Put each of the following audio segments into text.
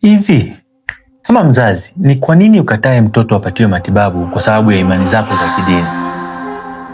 Hivi kama mzazi, ni kwa nini ukatae mtoto apatiwe matibabu kwa sababu ya imani zako za kidini?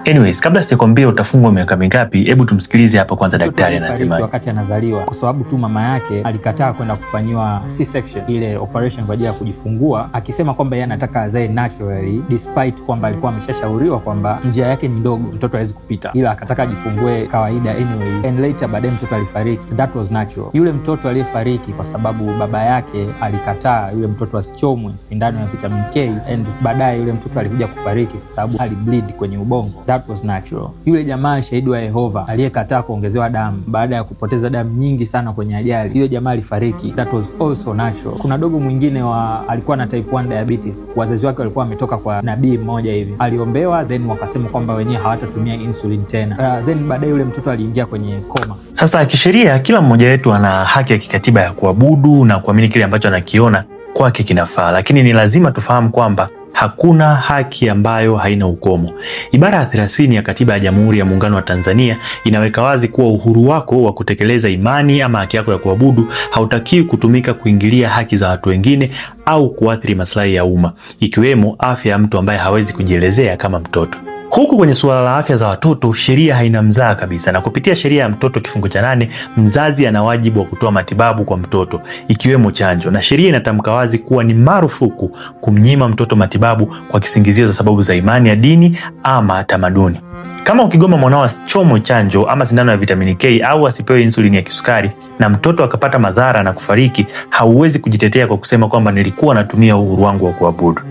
Anyways, kabla sijakwambia utafungwa miaka mingapi, hebu tumsikilize hapa kwanza daktari anasema. Wakati anazaliwa kwa sababu tu mama yake alikataa kwenda kufanyiwa C-section, ile operation kwa ajili ya kujifungua, akisema kwamba yeye anataka azae naturally despite kwamba alikuwa ameshashauriwa kwamba njia yake ni ndogo, mtoto hawezi kupita, ila akataka ajifungue kawaida anyway, and later baadaye mtoto alifariki. That was natural. Yule mtoto aliyefariki kwa sababu baba yake alikataa yule mtoto asichomwe sindano ya vitamin K, and baadaye yule mtoto alikuja kufariki kwa sababu alibleed kwenye ubongo. That was natural. Yule jamaa shahidi wa Yehova aliyekataa kuongezewa damu baada ya kupoteza damu nyingi sana kwenye ajali, yule jamaa alifariki. That was also natural. Kuna dogo mwingine alikuwa na type 1 diabetes. Wazazi wake walikuwa wametoka kwa nabii mmoja hivi, aliombewa then wakasema kwamba wenyewe hawatatumia insulin tena. Then baadaye yule mtoto aliingia kwenye koma. Sasa kisheria, kila mmoja wetu ana haki ya kikatiba ya kuabudu na kuamini kile ambacho anakiona kwake kinafaa, lakini ni lazima tufahamu kwamba hakuna haki ambayo haina ukomo. Ibara ya 30 ya Katiba ya Jamhuri ya Muungano wa Tanzania inaweka wazi kuwa uhuru wako wa kutekeleza imani ama haki yako ya kuabudu hautakiwi kutumika kuingilia haki za watu wengine au kuathiri maslahi ya umma, ikiwemo afya ya mtu ambaye hawezi kujielezea kama mtoto. Huku kwenye suala la afya za watoto, sheria haina mzaha kabisa, na kupitia sheria ya mtoto kifungu cha 8, mzazi ana wajibu wa kutoa matibabu kwa mtoto ikiwemo chanjo, na sheria inatamka wazi kuwa ni marufuku kumnyima mtoto matibabu kwa kisingizio za sababu za imani ya dini ama tamaduni. Kama ukigoma mwanao asichomwe chanjo ama sindano ya vitamini K au asipewe insulini ya kisukari na mtoto akapata madhara na kufariki, hauwezi kujitetea kwa kusema kwamba nilikuwa natumia uhuru wangu wa kuabudu.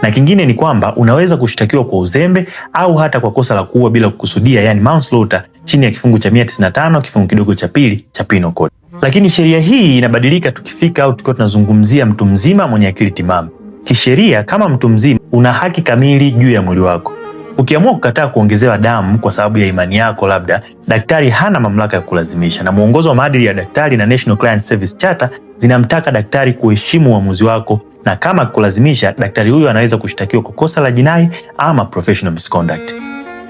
Na kingine ni kwamba unaweza kushtakiwa kwa uzembe au hata kwa kosa la kuua bila kukusudia, yani manslaughter, chini ya kifungu cha 195 kifungu kidogo cha pili cha Penal Code. Lakini sheria hii inabadilika tukifika au tukiwa tunazungumzia mtu mzima mwenye akili timamu. Kisheria, kama mtu mzima una haki kamili juu ya mwili wako. Ukiamua kukataa kuongezewa damu kwa sababu ya imani yako, labda daktari hana mamlaka ya kulazimisha, na mwongozo wa maadili ya daktari na National Client Service Charter zinamtaka daktari kuheshimu uamuzi wako, na kama kulazimisha, daktari huyo anaweza kushtakiwa kwa kosa la jinai ama professional misconduct.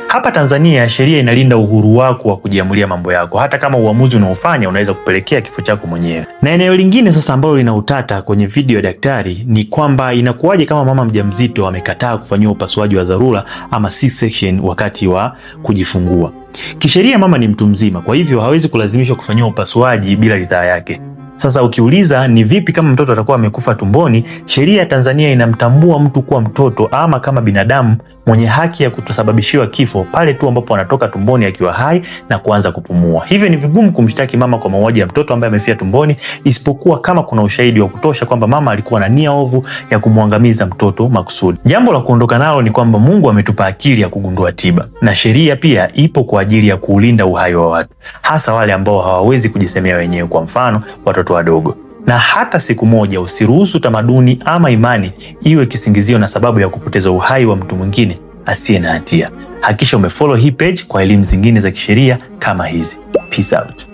Hapa Tanzania sheria inalinda uhuru wako wa kujiamulia mambo yako, hata kama uamuzi unaofanya unaweza kupelekea kifo chako mwenyewe. Na eneo lingine sasa ambalo lina utata kwenye video ya daktari ni kwamba inakuwaje kama mama mjamzito amekataa kufanyiwa upasuaji wa dharura ama C-section wakati wa kujifungua. Kisheria mama ni mtu mzima, kwa hivyo hawezi kulazimishwa kufanyiwa upasuaji bila ridhaa yake. Sasa ukiuliza ni vipi kama mtoto atakuwa amekufa tumboni, sheria ya Tanzania inamtambua mtu kuwa mtoto ama kama binadamu mwenye haki ya kutosababishiwa kifo pale tu ambapo anatoka tumboni akiwa hai na kuanza kupumua. Hivyo ni vigumu kumshtaki mama kwa mauaji ya mtoto ambaye amefia tumboni, isipokuwa kama kuna ushahidi wa kutosha kwamba mama alikuwa na nia ovu ya kumwangamiza mtoto makusudi. Jambo la kuondoka nalo ni kwamba Mungu ametupa akili ya kugundua tiba, na sheria pia ipo kwa ajili ya kuulinda uhai wa watu, hasa wale ambao hawawezi kujisemea wenyewe, kwa mfano watoto wadogo. Na hata siku moja usiruhusu tamaduni ama imani iwe kisingizio na sababu ya kupoteza uhai wa mtu mwingine asiye na hatia. Hakisha umefollow hii page kwa elimu zingine za kisheria kama hizi. Peace out.